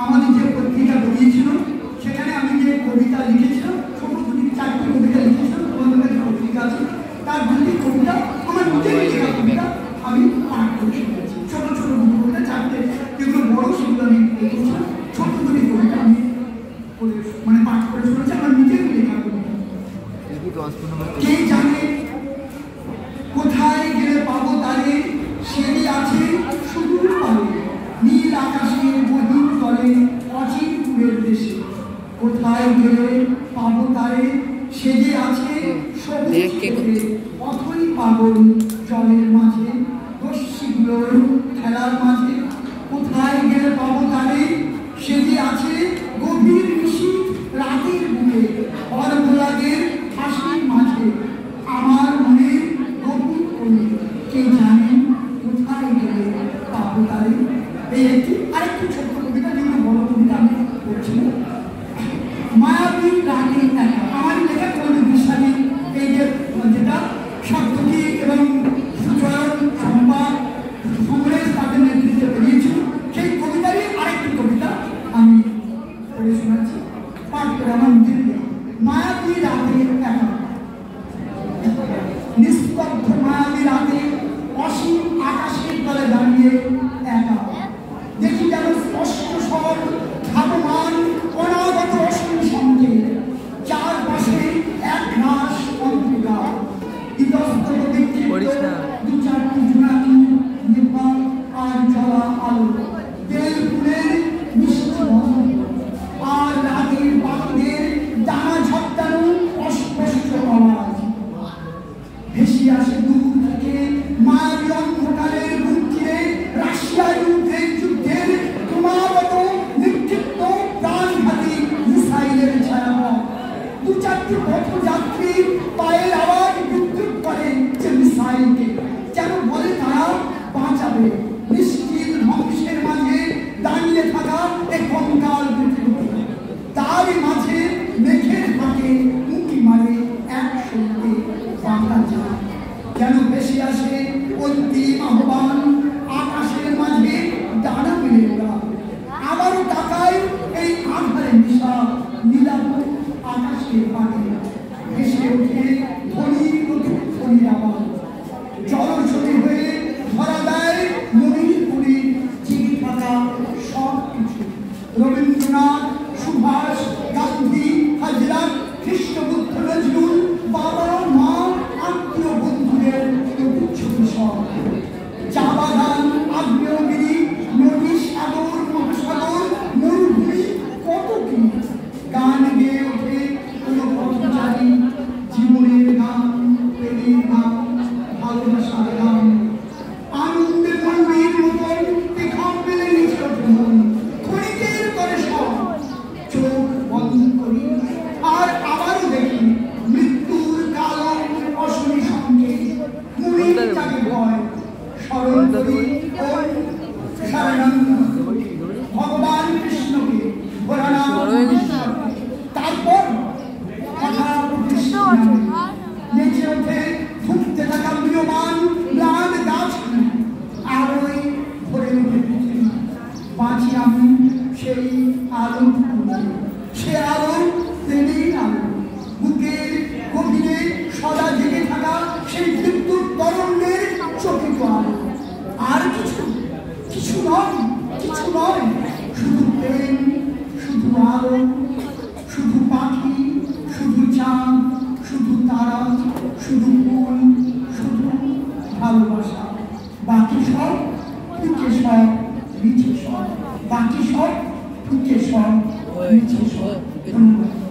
আমাদের যে পত্রিকা বেরিয়েছিল সেখানে আমি যে কবিতা লিখেছিলাম, সমস্ত 4টি কবিতা লিখেছিলাম, তোমাদের কাছে পত্রিকা আছে, তার 2টি কবিতা আমার নিজের লেখা কবিতা আমি পাঠ করে শুনেছি। ছোট ছোট 2টি কবিতা, 4টে যেগুলো বড় সেগুলো আমি লিখেছিলাম, ছোট 2টি কবিতা আমি মানে পাঠ করে শুনেছি আমার নিজের লেখা কবিতা। কে জানে কোথায় গেলে পাবো তারে, সেটি আছে সুদূর পারে, নীল আকাশের গভীর তলে অচিন দূরের দেশে। কোথায় গেলে পাবো তারে, সেজে আছে সবুজ অথই পাগল জলের মাঝে, রশ্মিগুলোর খেলার মাঝে। কোথায় গেলে পাবো তারে, সেজে আছে গভীর নিশীথ রাতের বুকে, অর্ধরাগের হাসির মাঝে। আমার মনে গভীর করে কে জানে কোথায় গেলে পাবো তারে। এই আরেকটি ছোট্ট কবিতা, যেগুলো বড় কবিতা আমি পড়ছিলাম। মায়াবী রানী একা, আমার লেখা কবি বিশ্বাসী, এই যে যেটা সপ্তকী এবং সুচয়ন সম্পাদ কংগ্রেস তাদের নেতৃত্বে বেরিয়েছিল, সেই কবিতারই আরেকটি কবিতা আমি পড়ে শোনাচ্ছি, পাঠ করে আমার নিজের। মায়াবী রাতে একা, নিস্তব্ধ মায়াবী রাতে অসীম আকাশের তলে দাঁড়িয়ে একা, দেখি যেন স্পষ্ট স্বর ধাবমান অনাগত অসীম সঙ্গে, চারপাশে এক ঘাস অন্ধকার, ইতস্তত বিক্ষিপ্ত 2-4টি জোনাকি নির্বাক আর জ্বলা আলো, তেল ফুলের মিষ্টি গন্ধ, আর রাতের পাখিদের ডানা ঝপটানো অস্পষ্ট আওয়াজ। ভেসে আসে দূর থেকে মায়াবী অন্ধকারের বুক চিরে রাশিয়া ইউক্রেন যুদ্ধের ক্রমাগত নিক্ষিপ্ত প্রাণঘাতী মিসাইলের ছায়াপথ। 2-4টি পথযাত্রী পায়ের আওয়াজ বিদ্যুৎ করে যে মিসাইলকে, যেন বলে তারা বাঁচাবে। নিশ্চিত ধ্বংসের মাঝে দাঁড়িয়ে থাকা এক কঙ্কাল পৃথিবী, তারই মাঝে মেঘের ফাঁকে উঁকি মারে এক শক্তি বাঁকা যায়, যেন ভেসে আসে অন্তিম আহ্বান। আকাশের মাঝে ডানা মেলে ওরা আবারও তাকায় এই আধারে মিশা নীলাভ আকাশের পানে, ভেসে ওঠে ধ্বনি ধ্বনির আওয়াজ। জলছবি হয়ে ধরা দেয় মনির পুরী চিনি থাকা সব কিছু। রবীন্দ্রনাথ, সুভাষ, গান্ধী, হাজরাত, খ্রিস্টবুদ্ধ, নজরুল, বাবা মা, আত্মীয় বন্ধুদের প্রতিচ্ছবি সব। চা বাগান, আগ্নেয়গিরি, নদী, সাগর, মহাসাগর, মরুভূমি, কত কি গান গেয়ে ওঠে কোনো পথচারী, জীবনের গান, প্রেমের গান, ভালোবাসার গান। আনন্দে মন্দির মতন পেখম পেলে নিচে ভ্রমণ, ক্ষণিকের করে সব চোখ বন্ধ করি আর আবারও দেখি মৃত্যুর কালো অশনি সঙ্গে। মুনির যাকে ভয় স্মরণ করি ওই শরণানন্দ ভগবান কৃষ্ণকে, ভোলানাথ ঈশ্বর। তারপর কথা নেচে ওঠে ফুটতে থাকা প্রিয়মান ম্লান গাছ, আলোয় ভরে উঠে পৃথিবী। বাঁচি আমি সেই আলো, সে আলো প্রেমের আলো, বুকের গভীরে সদা জেগে থাকা সেই বিদ্যুৎ তরঙ্গের চকিত আলো। আর কিছু কিছু নয়, কিছু নয়, শুধু প্রেম, শুধু আলো, শুধু পাখি, শুধু চাঁদ, শুধু তারা, শুধু ফুল, শুধু ভালোবাসা। বাকি সব ফুটে সব নিচে সব, বাকি সব ফুটে সব নিচে সব। ধন্যবাদ।